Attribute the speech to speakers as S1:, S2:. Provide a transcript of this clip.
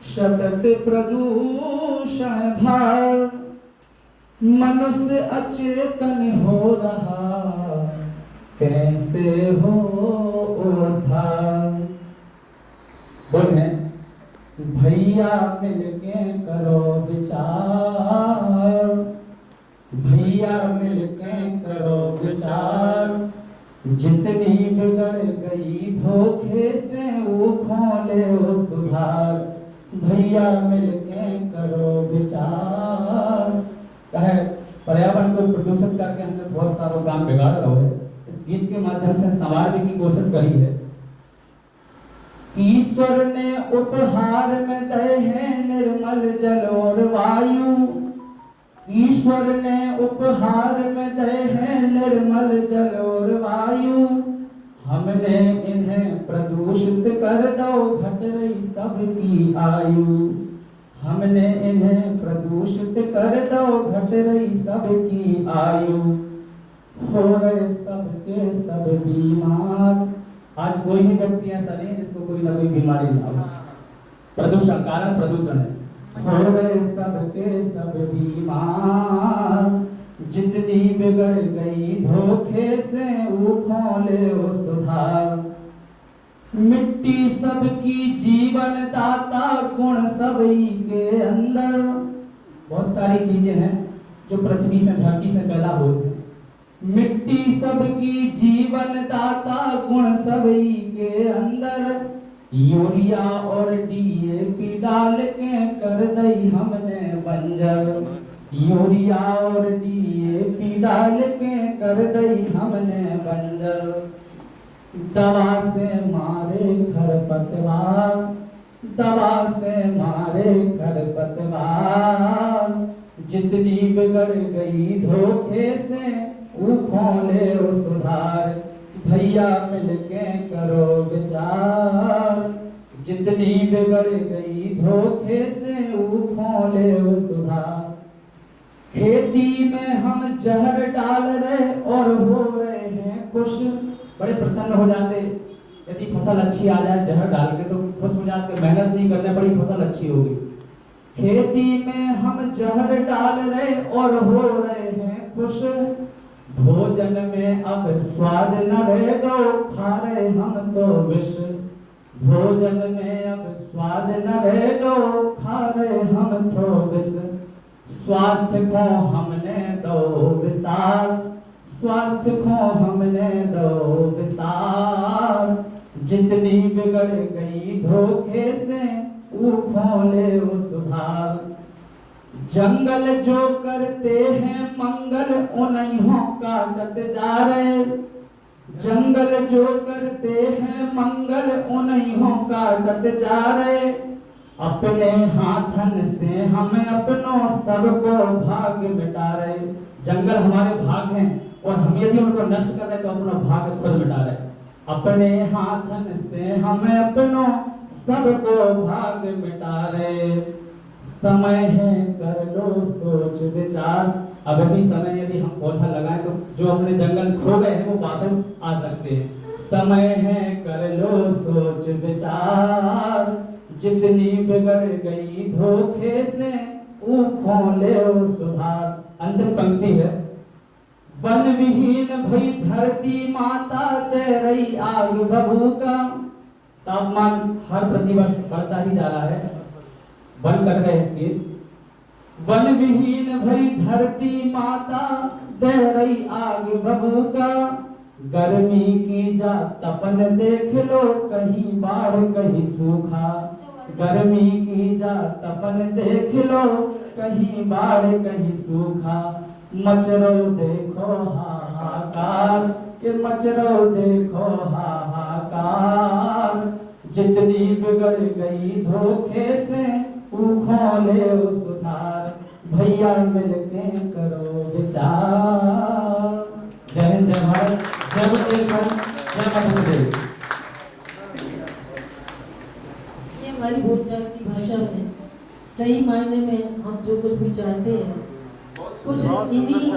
S1: सतत प्रदूषण भार, मनुष्य अचेतन हो रहा, कैसे हो उद्धार। बोले भैया मिलके करो विचार, भैया मिलके करो विचार, जितनी बिगड़ गई धोखे से वो खोले वो सुधार। भैया मिलके करो विचार। कहे पर्यावरण को प्रदूषित करके हमने बहुत सारा काम बिगाड़ रहा है। इस गीत के माध्यम से संवारने की कोशिश करी है। ईश्वर ने उपहार में दे हैं निर्मल जल और वायु, ईश्वर ने उपहार में दे हैं निर्मल जल और वायु, हमने इन्हें प्रदूषित कर दो घट रही सबकी आयु, हमने इन्हें प्रदूषित कर दो घट रही सबकी आयु, हो रहे सबके सब बीमार। आज कोई भी व्यक्ति ऐसा नहीं जिसको कोई ना कोई बीमारी ना हो। प्रदूषण कारण प्रदूषण है। हो रहे सबके सब बीमार, जितनी बिगड़ गई धोखे से वो खोले वो सुधार। मिट्टी सबकी जीवन दाता गुण सभी के अंदर। बहुत सारी चीजें हैं जो पृथ्वी से धरती से पैदा होती हैं। मिट्टी सबकी जीवन दाता गुण सभी के अंदर, यूरिया और डीएपी डाल के कर दई हमने बंजर, यूरिया और डीएपी डाल के कर दई हमने बंजर। दवा से मारे खरपतवार, दवा से मारे खरपतवार, जितनी बिगड़ गई धोखे से वो खोले वो सुधार। भैया मिलके करो विचार, जितनी बिगड़ गई धोखे से वो खोले वो सुधार। खेती में हम जहर डाल रहे और हो रहे हैं खुश। बड़े प्रसन्न हो जाते यदि फसल अच्छी आ जाए, जहर डाल के तो खुश हो जाते, मेहनत नहीं करने पड़ी, फसल अच्छी होगी। खेती में हम जहर डाल रहे और हो रहे हैं खुश, भोजन में अब स्वाद न रहेगा खा रहे हम तो विष, भोजन में अब स्वाद न रहेगा खा रहे हम तो विष। स्वास्थ्य को हमने दो विसार, स्वास्थ्य को हमने दो विसार, जितनी बिगड़ गई धोखे से वो खोले वो सुधार। जंगल जो करते हैं मंगल उन्हीं काटत जा रहे, जंगल जो करते हैं मंगल उन्हीं काटत जा रहे। अपने हाथन से हमें अपनों सबको भाग मिटा रहे। जंगल हमारे भाग हैं और हम यदि उनको नष्ट कर रहे तो अपना भाग खुद मिटा रहे। अपने हाथन से हमें अपनों सबको भाग मिटा रहे। समय है कर लो सोच विचार। अब भी समय यदि हम पौधा लगाएं तो जो अपने जंगल खो गए हैं वो वापस आ सकते हैं। समय है कर लो सोच विचार, जितनी बिगड़ गई धोखे से वो खोले वो सुधार। अंतिम पंक्ति है, वन विहीन भई धरती माता दे रही आग बबूका। तापमान हर प्रतिवर्ष बढ़ता ही जा रहा है, वन कट गए इसके। वन विहीन भई धरती माता दे रही आग बबूका, गर्मी की जा तपन देख लो कहीं बाढ़ कहीं सूखा, गर्मी की जा तपन देख लो कहीं बाढ़ कहीं सूखा। मचरो देखो हाहाकार, ये मचरो देखो हाहाकार, जितनी बिगड़ गई धोखे से वो खोले वो सुधार। भैया मिलके करो विचार। जय हिंद, जय भारत, जय बुंदेलखंड, जय मध्यप्रदेश।
S2: ये हमारी बोलचाल की भाषा में सही मायने में हम जो कुछ भी चाहते हैं कुछ इन्हीं